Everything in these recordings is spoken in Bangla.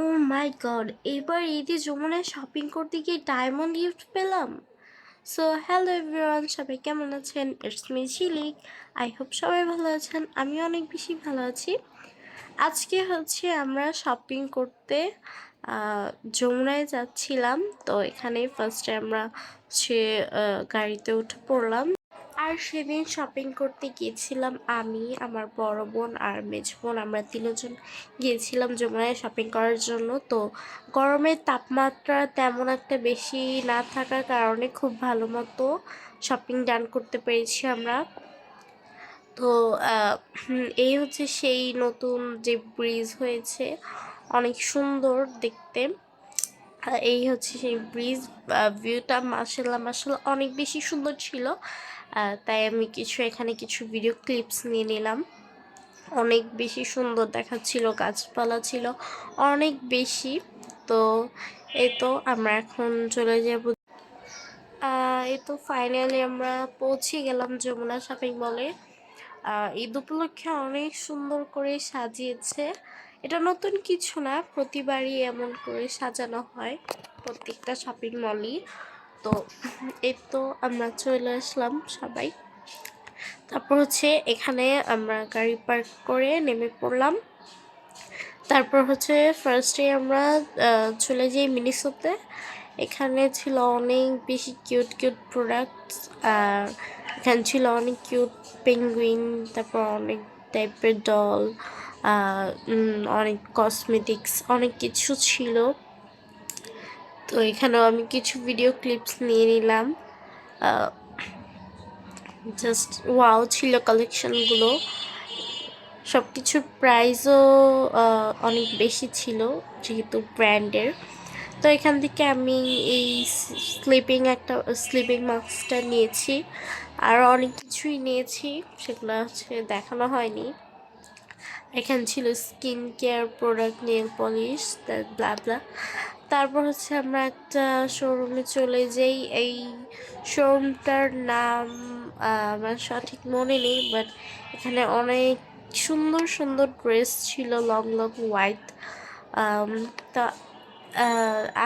ও মাই গড, এবার ঈদে যমুনায় শপিং করতে গিয়ে ডায়মন্ড গিফট পেলাম। সো হ্যালো এভরিওয়ান, সবাই কেমন আছেন? It's me Jhilik. I hope সবাই ভালো আছেন, আমি অনেক বেশি ভালো আছি। আজকে হচ্ছে আমরা শপিং করতে যমুনায় যাচ্ছিলাম। তো এখানে ফার্স্টে আমরা হচ্ছে গাড়িতে উঠে পড়লাম। আর সেদিন শপিং করতে গিয়েছিলাম আমি, আমার বড় বোন আর মেজ বোন, আমরা তিনজন গিয়েছিলাম যমুনায় শপিং করার জন্য। তো গরমের তাপমাত্রা তেমন একটা বেশি না থাকার কারণে খুব ভালো মতো শপিং ডান করতে পেরেছি আমরা। তো এই হচ্ছে সেই নতুন যে ব্রিজ হয়েছে, অনেক সুন্দর দেখতে। এই হচ্ছে সেই ব্রিজ, ভিউটা মাশাআল্লাহ মাশাআল্লাহ অনেক বেশি সুন্দর ছিল। তাই আমি এখানে কিছু ভিডিও ক্লিপস নিয়ে নিলাম। অনেক বেশি সুন্দর দেখাচ্ছিল, গাছপালা ছিল অনেক বেশি। তো এই তো আমরা এখন চলে যাব। এই তো ফাইনালি আমরা পৌঁছে গেলাম যমুনা শপিং মলে। ঈদ উপলক্ষে অনেক সুন্দর করে সাজিয়েছে। এটা নতুন কিছু না, প্রতিবারই এমন করে সাজানো হয় প্রত্যেকটা শপিং মলই। তো এই তো আমরা চলে আসলাম সবাই। তারপর হচ্ছে এখানে আমরা গাড়ি পার্ক করে নেমে পড়লাম। তারপর হচ্ছে ফার্স্টে আমরা চলে যাই মিনিসোতে। এখানে ছিল অনেক বেশি কিউট কিউট প্রোডাক্টস। আর এখানে ছিল অনেক কিউট পেঙ্গুইন, তারপর অনেক টাইপের ডল, অনেক কসমেটিক্স, অনেক কিছু ছিল। তো এখানেও আমি কিছু ভিডিও ক্লিপস নিয়ে নিলাম। জাস্ট ওয়াও ছিল কালেকশনগুলো। সব কিছুর প্রাইসও অনেক বেশি ছিল যেহেতু ব্র্যান্ডের। তো এখান থেকে আমি এই স্লিপিং মাস্কটা নিয়েছি, আর অনেক কিছুই নিয়েছি, সেগুলো হচ্ছে দেখানো হয়নি। এখানে ছিল skin care product, nail polish, blah blah. তারপর হচ্ছে আমরা একটা শোরুমে চলে যাই। এই শোরুমটার নাম আমার সঠিক মনে নেই, বাট এখানে অনেক সুন্দর সুন্দর ড্রেস ছিল, লং লং হোয়াইট। তা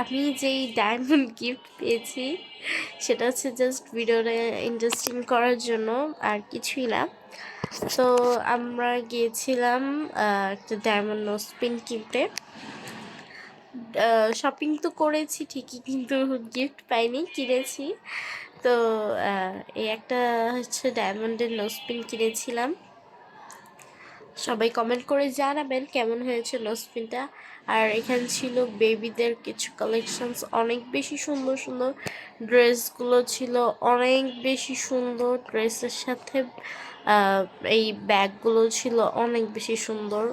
আমি যেই ডায়মন্ড গিফট পেয়েছি সেটা হচ্ছে জাস্ট ভিডিওটা ইন্টারেস্টিং করার জন্য, আর কিছুই না। তো আমরা গিয়েছিলাম একটা ডায়মন্ড নোজপিন কিনতে। শপিং তো করেছি ঠিকই, কিন্তু গিফট পাইনি, কিনেছি। তো এই একটা হচ্ছে ডায়মন্ডের নোজপিন কিনেছিলাম। সবাই কমেন্ট করে জানাবেন কেমন হয়েছে নোজপিনটা। আর এখানে ছিল বেবিদের কিছু কালেকশনস, অনেক বেশি সুন্দর সুন্দর ড্রেসগুলো ছিল, অনেক বেশি সুন্দর ড্রেসের সাথে এই ব্যাগগুলো ছিল অনেক বেশি সুন্দর।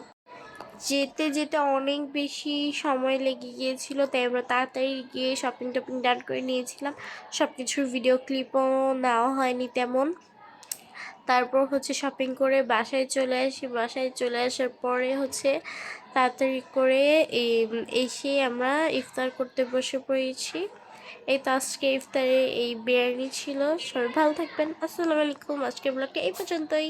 যেতে যেতে অনেক বেশি সময় লেগে গিয়েছিল, তাই আমরা তাড়াতাড়ি গিয়ে শপিং টপিং ডান করে নিয়েছিলাম। সব কিছুর ভিডিও ক্লিপও নেওয়া হয়নি তেমন। তারপর হচ্ছে শপিং করে বাসায় চলে আসি। বাসায় চলে আসার পরে হচ্ছে তাড়াতাড়ি করে এসে আমরা ইফতার করতে বসে পড়েছি। এই তো আজকে ইফতারে এই বিরিয়ানি ছিল। সবাই ভালো থাকবেন, আসসালামু আলাইকুম। আজকের ব্লগটা এই পর্যন্তই।